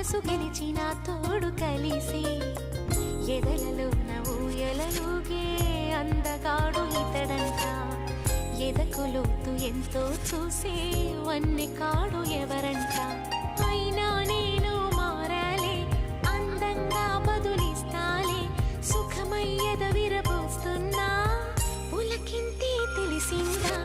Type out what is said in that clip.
మనసు గెలిచిన తోడు కలిసి ఎదలలో ఊయలలుగే అందగాడు ఇతడంట. ఎదకు లోతు ఎంతో చూసే వన్నె కాడు ఎవరంట. అయినా నేను మారాలే, అందంగా బదులిస్తాలే, సుఖమయ్యద విరబోస్తున్నా పులకింతే తెలిసిందా.